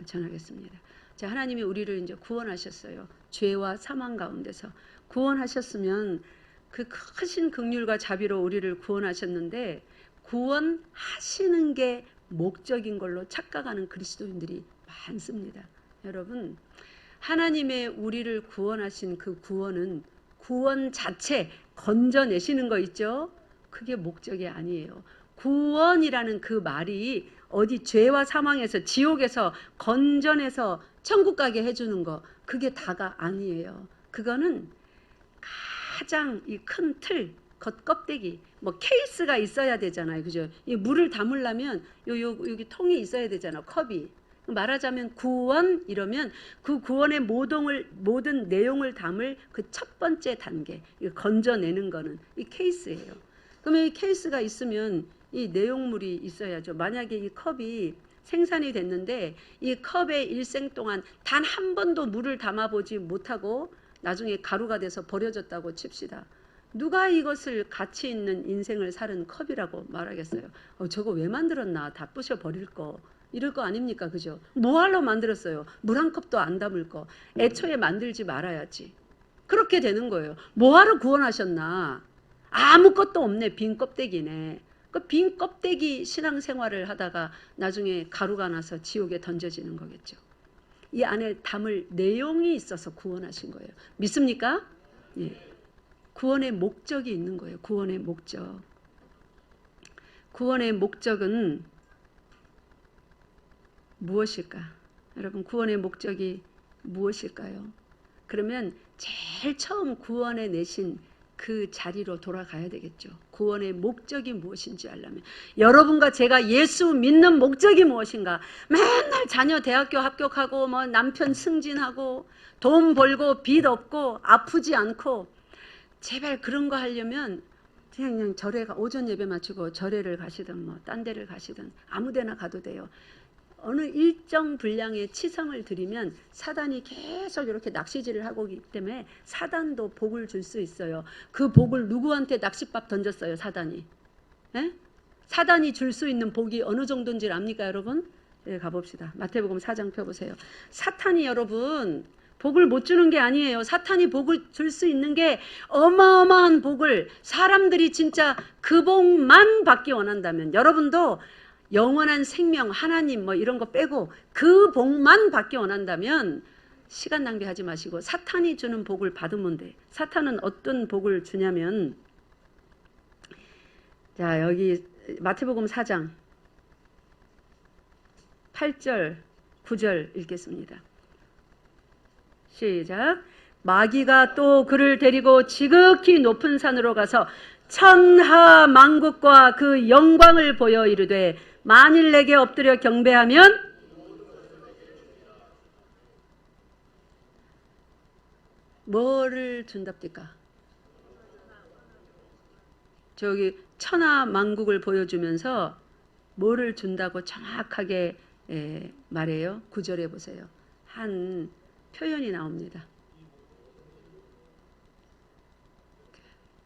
전하겠습니다. 자, 하나님이 우리를 이제 구원하셨어요. 죄와 사망 가운데서 구원하셨으면 그 크신 긍휼과 자비로 우리를 구원하셨는데 구원하시는 게 목적인 걸로 착각하는 그리스도인들이 많습니다. 여러분, 하나님의 우리를 구원하신 그 구원은 구원 자체 건져내시는 거 있죠? 그게 목적이 아니에요. 구원이라는 그 말이 어디 죄와 사망에서 지옥에서 건져내서 천국 가게 해주는 거, 그게 다가 아니에요. 그거는 가장 이 큰 틀, 겉껍데기, 뭐 케이스가 있어야 되잖아요. 그죠? 이 물을 담으려면 여기 통이 있어야 되잖아. 컵이. 말하자면 구원 이러면 그 구원의 모든 내용을 담을 그 첫 번째 단계, 건져내는 거는 이 케이스예요. 그러면 이 케이스가 있으면 이 내용물이 있어야죠. 만약에 이 컵이 생산이 됐는데 이 컵의 일생 동안 단 한 번도 물을 담아보지 못하고 나중에 가루가 돼서 버려졌다고 칩시다. 누가 이것을 가치 있는 인생을 살은 컵이라고 말하겠어요? 저거 왜 만들었나? 다 부셔 버릴 거. 이럴 거 아닙니까? 그죠? 뭐 하러 만들었어요? 물 한 컵도 안 담을 거. 애초에 만들지 말아야지. 그렇게 되는 거예요. 뭐 하러 구원하셨나? 아무것도 없네. 빈 껍데기네. 그 빈 껍데기 신앙생활을 하다가 나중에 가루가 나서 지옥에 던져지는 거겠죠. 이 안에 담을 내용이 있어서 구원하신 거예요. 믿습니까? 예. 구원의 목적이 있는 거예요. 구원의 목적. 구원의 목적은 무엇일까? 여러분, 구원의 목적이 무엇일까요? 그러면 제일 처음 구원해 내신 그 자리로 돌아가야 되겠죠. 구원의 목적이 무엇인지 알려면 여러분과 제가 예수 믿는 목적이 무엇인가? 맨날 자녀 대학교 합격하고 뭐 남편 승진하고 돈 벌고 빚 없고 아프지 않고 제발 그런 거 하려면 그냥 절에 오전 예배 마치고 절에를 가시든 뭐 딴 데를 가시든 아무 데나 가도 돼요. 어느 일정 분량의 치성을 드리면 사단이 계속 이렇게 낚시질을 하고 있기 때문에 사단도 복을 줄 수 있어요. 그 복을 누구한테 낚싯밥 던졌어요, 사단이? 에? 사단이 줄 수 있는 복이 어느 정도인지 압니까, 여러분? 네, 가봅시다. 마태복음 4장 펴보세요. 사탄이 여러분 복을 못 주는 게 아니에요. 사탄이 복을 줄 수 있는 게 어마어마한 복을 사람들이 진짜 그 복만 받기 원한다면 여러분도 영원한 생명, 하나님 뭐 이런 거 빼고 그 복만 받기 원한다면 시간 낭비하지 마시고 사탄이 주는 복을 받으면 돼. 사탄은 어떤 복을 주냐면 자, 여기 마태복음 4장 8절 9절 읽겠습니다. 시작. 마귀가 또 그를 데리고 지극히 높은 산으로 가서 천하 만국과 그 영광을 보여 이르되 만일 내게 엎드려 경배하면 뭐를 준답니까? 저기 천하 만국을 보여주면서 뭐를 준다고 정확하게 말해요. 9절에 보세요. 한 표현이 나옵니다.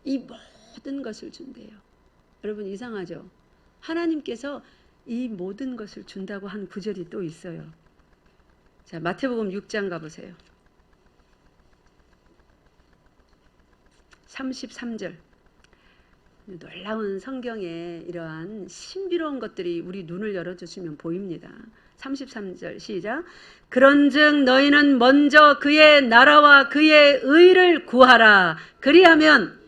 이 모든 것을 준대요. 여러분 이상하죠? 하나님께서 이 모든 것을 준다고 한 구절이 또 있어요. 자, 마태복음 6장 가보세요. 33절. 놀라운 성경에 이러한 신비로운 것들이 우리 눈을 열어주시면 보입니다. 33절 시작. 그런즉 너희는 먼저 그의 나라와 그의 의를 구하라. 그리하면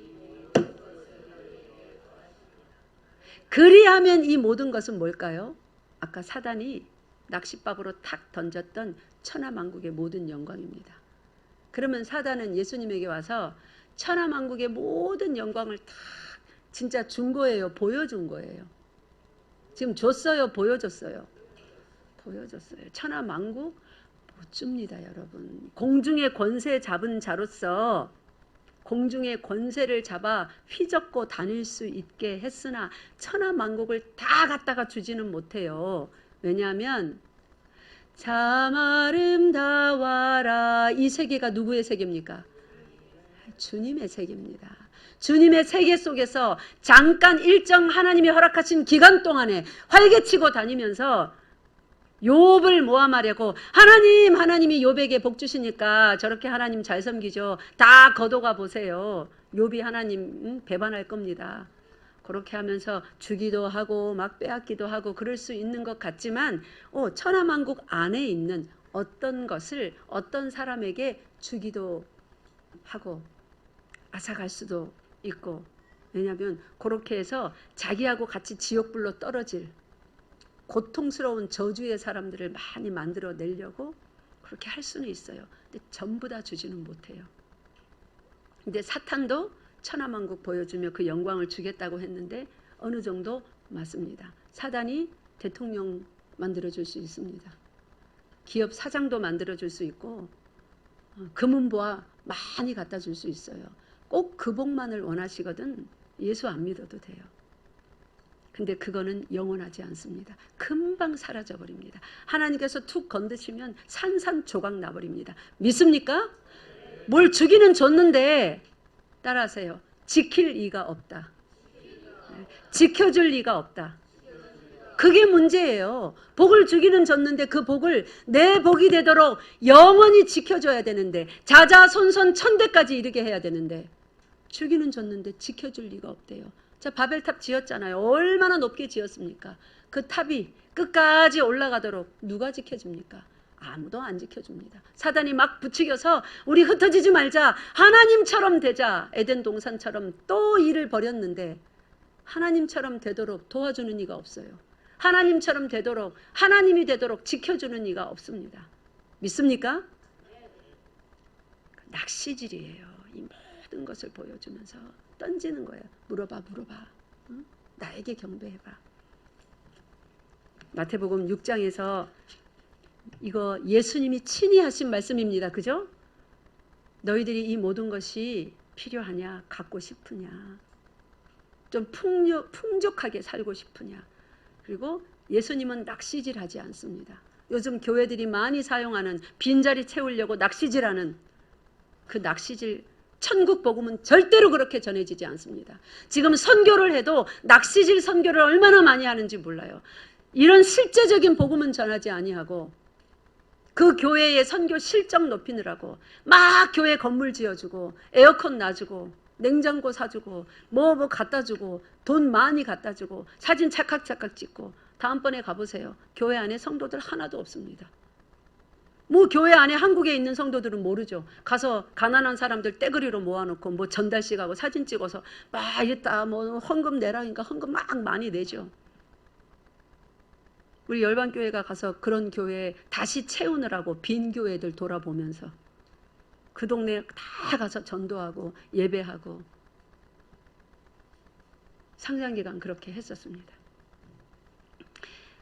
이 모든 것은 뭘까요? 아까 사단이 낚싯밥으로 탁 던졌던 천하만국의 모든 영광입니다. 그러면 사단은 예수님에게 와서 천하만국의 모든 영광을 다 진짜 준 거예요? 보여준 거예요? 지금 줬어요? 보여줬어요? 보여줬어요. 천하만국 못 줍니다, 여러분. 공중의 권세 잡은 자로서 공중의 권세를 잡아 휘젓고 다닐 수 있게 했으나 천하만국을 다 갖다가 주지는 못해요. 왜냐하면 참 아름다워라. 이 세계가 누구의 세계입니까? 주님의 세계입니다. 주님의 세계 속에서 잠깐 일정 하나님이 허락하신 기간 동안에 활개치고 다니면서 욥을 모함하려고 하나님이 욥에게 복 주시니까 저렇게 하나님 잘 섬기죠. 다 거둬가 보세요. 욥이 하나님 배반할 겁니다. 그렇게 하면서 주기도 하고 막 빼앗기도 하고 그럴 수 있는 것 같지만 천하만국 안에 있는 어떤 것을 어떤 사람에게 주기도 하고 앗아갈 수도 있고, 왜냐하면 그렇게 해서 자기하고 같이 지옥불로 떨어질 고통스러운 저주의 사람들을 많이 만들어내려고 그렇게 할 수는 있어요. 근데 전부 다 주지는 못해요. 근데 사탄도 천하만국 보여주며 그 영광을 주겠다고 했는데 어느 정도 맞습니다. 사단이 대통령 만들어줄 수 있습니다. 기업 사장도 만들어줄 수 있고 금은보화 많이 갖다 줄 수 있어요. 꼭 그 복만을 원하시거든 예수 안 믿어도 돼요. 근데 그거는 영원하지 않습니다. 금방 사라져버립니다. 하나님께서 툭 건드시면 산산조각 나버립니다. 믿습니까? 뭘 주기는 줬는데 따라하세요. 지킬 리가 없다. 지켜줄 리가 없다. 그게 문제예요. 복을 주기는 줬는데 그 복을 내 복이 되도록 영원히 지켜줘야 되는데 자자손손 천대까지 이르게 해야 되는데 주기는 줬는데 지켜줄 리가 없대요. 자, 바벨탑 지었잖아요. 얼마나 높게 지었습니까? 그 탑이 끝까지 올라가도록 누가 지켜줍니까? 아무도 안 지켜줍니다. 사단이 막 부추겨서 우리 흩어지지 말자, 하나님처럼 되자, 에덴 동산처럼 또 일을 벌였는데 하나님처럼 되도록 도와주는 이가 없어요. 하나님처럼 되도록, 하나님이 되도록 지켜주는 이가 없습니다. 믿습니까? 낚시질이에요. 이 모든 것을 보여주면서 던지는 거예요. 물어봐. 응? 나에게 경배해봐. 마태복음 6장에서 이거 예수님이 친히 하신 말씀입니다. 그죠? 너희들이 이 모든 것이 필요하냐? 갖고 싶으냐? 좀 풍족하게 살고 싶으냐? 그리고 예수님은 낚시질하지 않습니다. 요즘 교회들이 많이 사용하는 빈자리 채우려고 낚시질하는 그 낚시질, 천국 복음은 절대로 그렇게 전해지지 않습니다. 지금 선교를 해도 낚시질 선교를 얼마나 많이 하는지 몰라요. 이런 실제적인 복음은 전하지 아니하고 그 교회의 선교 실적 높이느라고 막 교회 건물 지어주고 에어컨 놔주고 냉장고 사주고 뭐 갖다주고 돈 많이 갖다주고 사진 찰칵찰칵 찍고 다음번에 가보세요. 교회 안에 성도들 하나도 없습니다. 뭐 교회 안에 한국에 있는 성도들은 모르죠. 가서 가난한 사람들 떼거리로 모아놓고 뭐 전달식 하고 사진 찍어서 막 이랬다 뭐 헌금 내라니까 헌금 막 많이 내죠. 우리 열방교회가 가서 그런 교회 다시 채우느라고 빈 교회들 돌아보면서 그 동네 다 가서 전도하고 예배하고 상장기간 그렇게 했었습니다.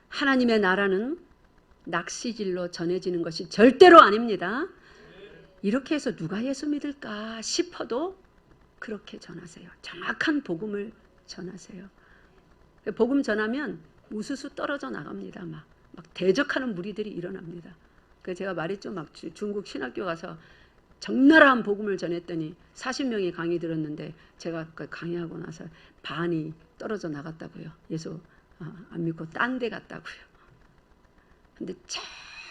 하나님의 나라는 낚시질로 전해지는 것이 절대로 아닙니다. 이렇게 해서 누가 예수 믿을까 싶어도 그렇게 전하세요. 정확한 복음을 전하세요. 복음 전하면 우수수 떨어져 나갑니다. 막 대적하는 무리들이 일어납니다. 그래서 제가 말했죠. 막 중국 신학교 가서 적나라한 복음을 전했더니 40명이 강의 들었는데 제가 강의하고 나서 반이 떨어져 나갔다고요. 예수 안 믿고 딴 데 갔다고요. 근데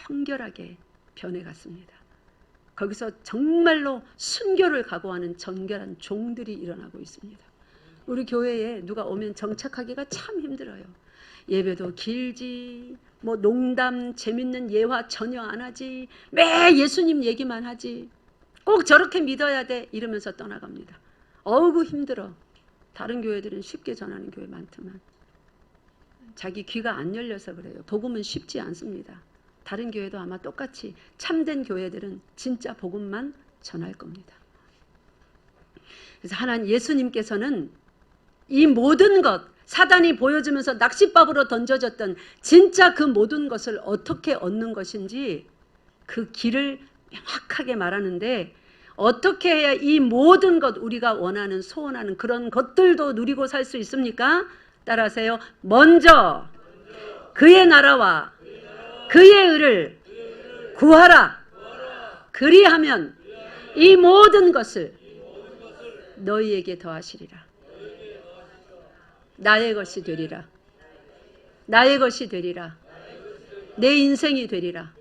정결하게 변해갔습니다. 거기서 정말로 순교를 각오하는 정결한 종들이 일어나고 있습니다. 우리 교회에 누가 오면 정착하기가 참 힘들어요. 예배도 길지, 뭐 농담 재밌는 예화 전혀 안 하지, 매 예수님 얘기만 하지, 꼭 저렇게 믿어야 돼 이러면서 떠나갑니다. 어우구 힘들어. 다른 교회들은 쉽게 전하는 교회 많지만 자기 귀가 안 열려서 그래요. 복음은 쉽지 않습니다. 다른 교회도 아마 똑같이 참된 교회들은 진짜 복음만 전할 겁니다. 그래서 하나님 예수님께서는 이 모든 것 사단이 보여주면서 낚싯밥으로 던져졌던 진짜 그 모든 것을 어떻게 얻는 것인지 그 길을 명확하게 말하는데 어떻게 해야 이 모든 것 우리가 원하는 소원하는 그런 것들도 누리고 살 수 있습니까? 따라하세요. 먼저 그의 나라와 그의 의를 구하라. 그리하면 이 모든 것을 너희에게 더하시리라. 나의 것이 되리라. 나의 것이 되리라. 내 인생이 되리라.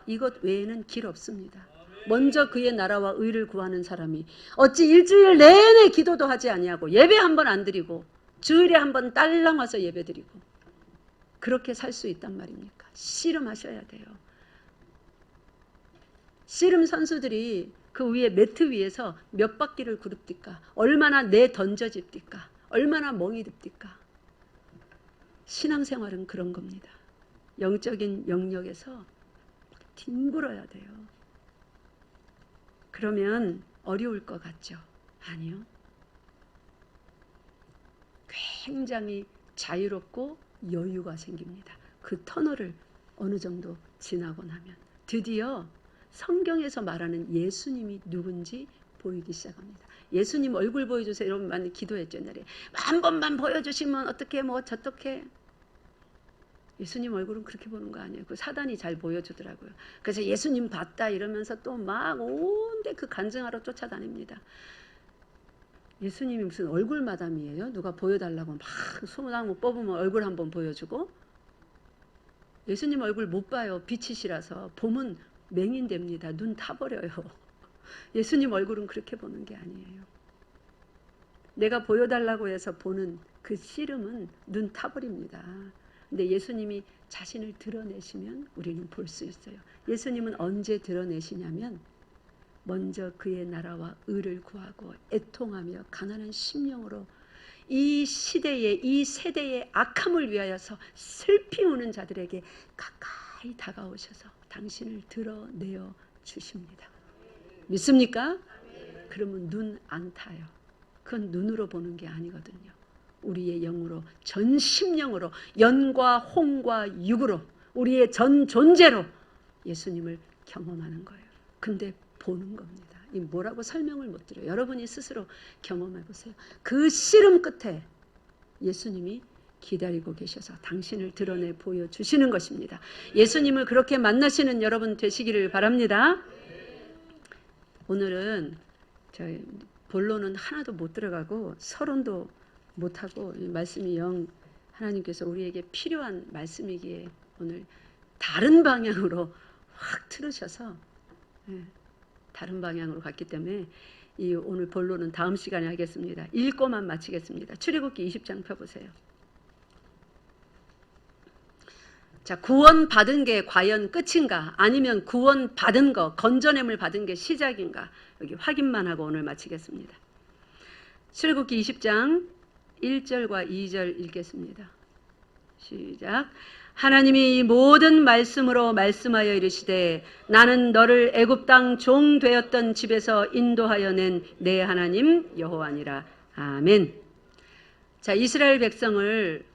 이것 외에는 길 없습니다. 먼저 그의 나라와 의를 구하는 사람이 어찌 일주일 내내 기도도 하지 아니하고 예배 한 번 안 드리고 주일에 한 번 딸랑 와서 예배 드리고 그렇게 살 수 있단 말입니까? 씨름하셔야 돼요. 씨름 선수들이 그 위에 매트 위에서 몇 바퀴를 구릅니까? 얼마나 내 던져집니까? 얼마나 멍이 듭니까? 신앙생활은 그런 겁니다. 영적인 영역에서 뒹굴어야 돼요. 그러면 어려울 것 같죠? 아니요. 굉장히 자유롭고 여유가 생깁니다. 그 터널을 어느 정도 지나고 나면 드디어 성경에서 말하는 예수님이 누군지 보이기 시작합니다. 예수님 얼굴 보여주세요. 여러분 많이 기도했죠. 옛날에. 한 번만 보여주시면 어떻게 뭐 저떻게. 예수님 얼굴은 그렇게 보는 거 아니에요. 그 사단이 잘 보여주더라고요. 그래서 예수님 봤다 이러면서 또 막 온데 그 간증하러 쫓아다닙니다. 예수님이 무슨 얼굴 마담이에요? 누가 보여달라고 막 소나무 뽑으면 얼굴 한번 보여주고. 예수님 얼굴 못 봐요. 빛이시라서. 보면 맹인됩니다. 눈 타버려요. 예수님 얼굴은 그렇게 보는 게 아니에요. 내가 보여달라고 해서 보는 그 씨름은 눈 타버립니다. 근데 예수님이 자신을 드러내시면 우리는 볼 수 있어요. 예수님은 언제 드러내시냐면 먼저 그의 나라와 의를 구하고 애통하며 가난한 심령으로 이 시대의 이 세대의 악함을 위하여서 슬피 우는 자들에게 가까이 다가오셔서 당신을 드러내어 주십니다. 믿습니까? 그러면 눈 안 타요. 그건 눈으로 보는 게 아니거든요. 우리의 영으로 전 심령으로 연과 혼과 육으로 우리의 전 존재로 예수님을 경험하는 거예요. 근데 보는 겁니다. 이 뭐라고 설명을 못 드려요. 여러분이 스스로 경험해 보세요. 그 씨름 끝에 예수님이 기다리고 계셔서 당신을 드러내 보여주시는 것입니다. 예수님을 그렇게 만나시는 여러분 되시기를 바랍니다. 오늘은 저희 본론은 하나도 못 들어가고 서론도 못하고 이 말씀이 영 하나님께서 우리에게 필요한 말씀이기에 오늘 다른 방향으로 확 틀으셔서 다른 방향으로 갔기 때문에 이 오늘 본론은 다음 시간에 하겠습니다. 읽고만 마치겠습니다. 출애굽기 20장 펴보세요. 자, 구원 받은 게 과연 끝인가? 아니면 구원 받은 거, 건져냄을 받은 게 시작인가? 여기 확인만 하고 오늘 마치겠습니다. 출애굽기 20장 1절과 2절 읽겠습니다. 시작. 하나님이 이 모든 말씀으로 말씀하여 이르시되 나는 너를 애굽 땅 종 되었던 집에서 인도하여 낸 내 하나님 여호와니라. 아멘. 자, 이스라엘 백성을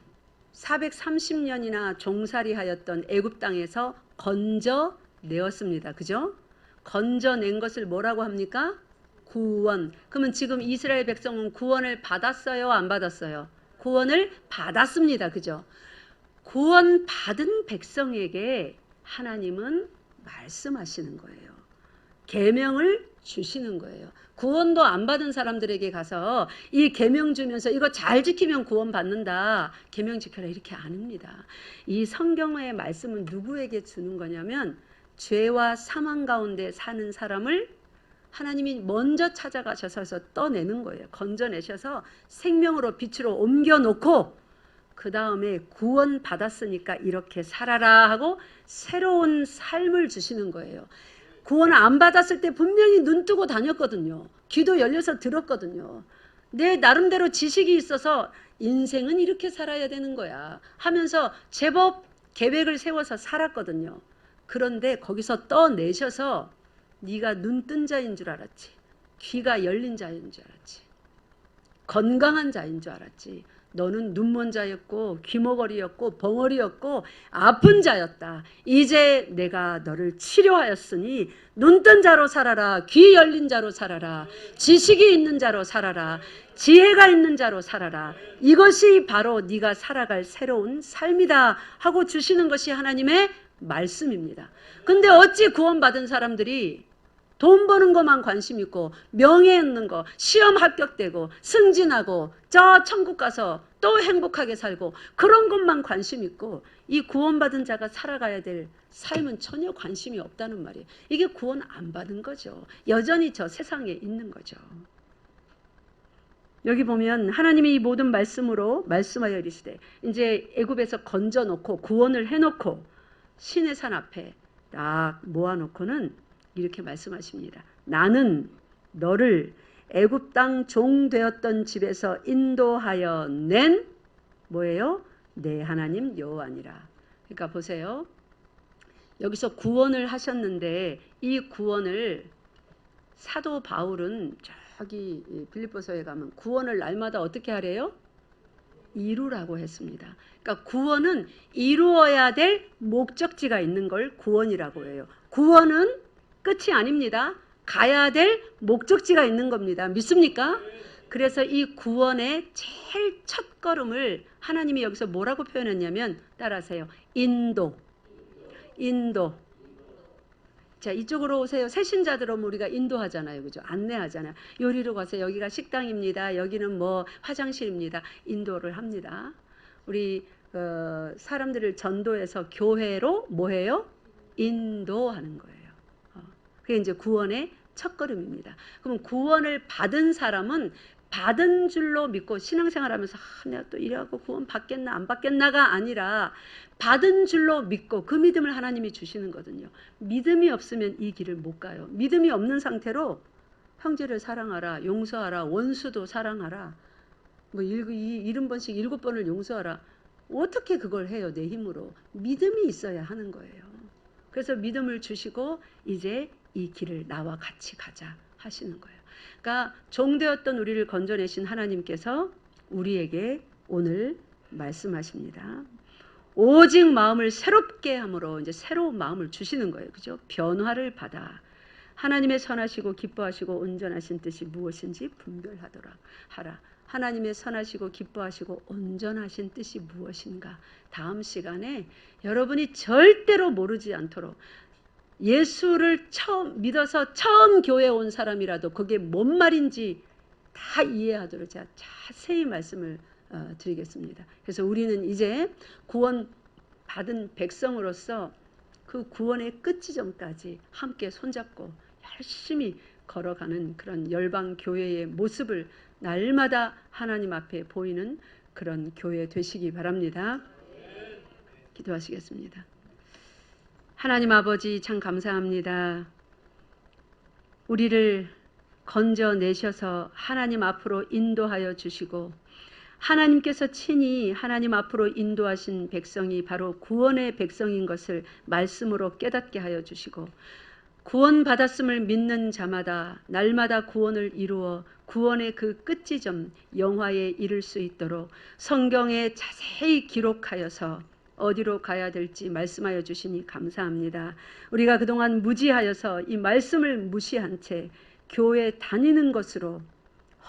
430년이나 종살이하였던 애굽 땅에서 건져내었습니다. 그죠? 건져낸 것을 뭐라고 합니까? 구원. 그러면 지금 이스라엘 백성은 구원을 받았어요? 안 받았어요? 구원을 받았습니다. 그죠? 구원 받은 백성에게 하나님은 말씀하시는 거예요. 계명을 주시는 거예요. 구원도 안 받은 사람들에게 가서 이 계명 주면서 이거 잘 지키면 구원 받는다. 계명 지켜라 이렇게 안 합니다. 이 성경의 말씀은 누구에게 주는 거냐면 죄와 사망 가운데 사는 사람을 하나님이 먼저 찾아가셔서 떠내는 거예요. 건져내셔서 생명으로 빛으로 옮겨놓고 그 다음에 구원 받았으니까 이렇게 살아라 하고 새로운 삶을 주시는 거예요. 구원 안 받았을 때 분명히 눈 뜨고 다녔거든요. 귀도 열려서 들었거든요. 내 나름대로 지식이 있어서 인생은 이렇게 살아야 되는 거야 하면서 제법 계획을 세워서 살았거든요. 그런데 거기서 떠내셔서 네가 눈 뜬 자인 줄 알았지. 귀가 열린 자인 줄 알았지. 건강한 자인 줄 알았지. 너는 눈먼 자였고 귀머거리였고 벙어리였고 아픈 자였다. 이제 내가 너를 치료하였으니 눈 뜬 자로 살아라. 귀 열린 자로 살아라. 지식이 있는 자로 살아라. 지혜가 있는 자로 살아라. 이것이 바로 네가 살아갈 새로운 삶이다 하고 주시는 것이 하나님의 말씀입니다. 근데 어찌 구원받은 사람들이 돈 버는 것만 관심 있고 명예 있는 거, 시험 합격되고 승진하고 저 천국 가서 또 행복하게 살고 그런 것만 관심 있고 이 구원받은 자가 살아가야 될 삶은 전혀 관심이 없다는 말이에요. 이게 구원 안 받은 거죠. 여전히 저 세상에 있는 거죠. 여기 보면 하나님이 이 모든 말씀으로 말씀하여 이르시되, 이제 애굽에서 건져놓고 구원을 해놓고 신의 산 앞에 딱 모아놓고는 이렇게 말씀하십니다. 나는 너를 애굽 땅 종 되었던 집에서 인도하여 낸 뭐예요? 내 하나님 여호와니라. 그러니까 보세요. 여기서 구원을 하셨는데 이 구원을 사도 바울은 저기 빌립보서에 가면 구원을 날마다 어떻게 하래요? 이루라고 했습니다. 그러니까 구원은 이루어야 될 목적지가 있는 걸 구원이라고 해요. 구원은 끝이 아닙니다. 가야 될 목적지가 있는 겁니다. 믿습니까? 그래서 이 구원의 제일 첫 걸음을 하나님이 여기서 뭐라고 표현했냐면 따라하세요. 인도. 자, 이쪽으로 오세요. 새신자들 오면 우리가 인도하잖아요. 그죠? 안내하잖아요. 요리로 가세요. 여기가 식당입니다. 여기는 뭐 화장실입니다. 인도를 합니다. 우리 사람들을 전도해서 교회로 뭐해요? 인도하는 거예요. 그게 이제 구원의 첫걸음입니다. 그럼 구원을 받은 사람은 받은 줄로 믿고 신앙생활하면서 내가 또 이래갖고 구원 받겠나 안 받겠나가 아니라 받은 줄로 믿고 그 믿음을 하나님이 주시는 거거든요. 믿음이 없으면 이 길을 못 가요. 믿음이 없는 상태로 형제를 사랑하라, 용서하라, 원수도 사랑하라, 뭐 70번씩 7번을 용서하라. 어떻게 그걸 해요? 내 힘으로. 믿음이 있어야 하는 거예요. 그래서 믿음을 주시고 이제 이 길을 나와 같이 가자 하시는 거예요. 그러니까 종되었던 우리를 건져내신 하나님께서 우리에게 오늘 말씀하십니다. 오직 마음을 새롭게 함으로 이제 새로운 마음을 주시는 거예요. 그죠? 변화를 받아 하나님의 선하시고 기뻐하시고 온전하신 뜻이 무엇인지 분별하도록 하라. 하나님의 선하시고 기뻐하시고 온전하신 뜻이 무엇인가? 다음 시간에 여러분이 절대로 모르지 않도록 예수를 처음 믿어서 처음 교회에 온 사람이라도 그게 뭔 말인지 다 이해하도록 제가 자세히 말씀을 드리겠습니다. 그래서 우리는 이제 구원 받은 백성으로서 그 구원의 끝 지점까지 함께 손잡고 열심히 걸어가는 그런 열방 교회의 모습을 날마다 하나님 앞에 보이는 그런 교회 되시기 바랍니다. 기도하시겠습니다. 하나님 아버지 참 감사합니다. 우리를 건져내셔서 하나님 앞으로 인도하여 주시고 하나님께서 친히 하나님 앞으로 인도하신 백성이 바로 구원의 백성인 것을 말씀으로 깨닫게 하여 주시고 구원받았음을 믿는 자마다 날마다 구원을 이루어 구원의 그 끝지점 영화에 이를 수 있도록 성경에 자세히 기록하여서 어디로 가야 될지 말씀하여 주시니 감사합니다. 우리가 그동안 무지하여서 이 말씀을 무시한 채 교회 다니는 것으로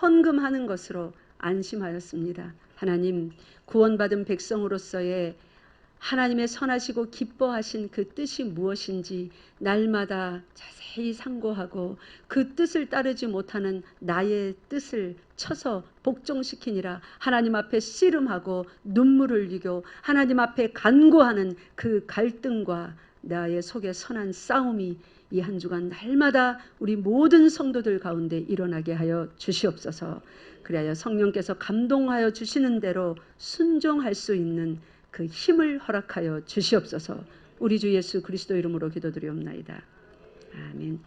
헌금하는 것으로 안심하였습니다. 하나님, 구원받은 백성으로서의 하나님의 선하시고 기뻐하신 그 뜻이 무엇인지 날마다 자세히 상고하고 그 뜻을 따르지 못하는 나의 뜻을 쳐서 복종시키니라. 하나님 앞에 씨름하고 눈물을 흘리고 하나님 앞에 간구하는 그 갈등과 나의 속에 선한 싸움이 이 한 주간 날마다 우리 모든 성도들 가운데 일어나게 하여 주시옵소서. 그리하여 성령께서 감동하여 주시는 대로 순종할 수 있는 그 힘을 허락하여 주시옵소서. 우리 주 예수 그리스도 이름으로 기도드리옵나이다. 아멘.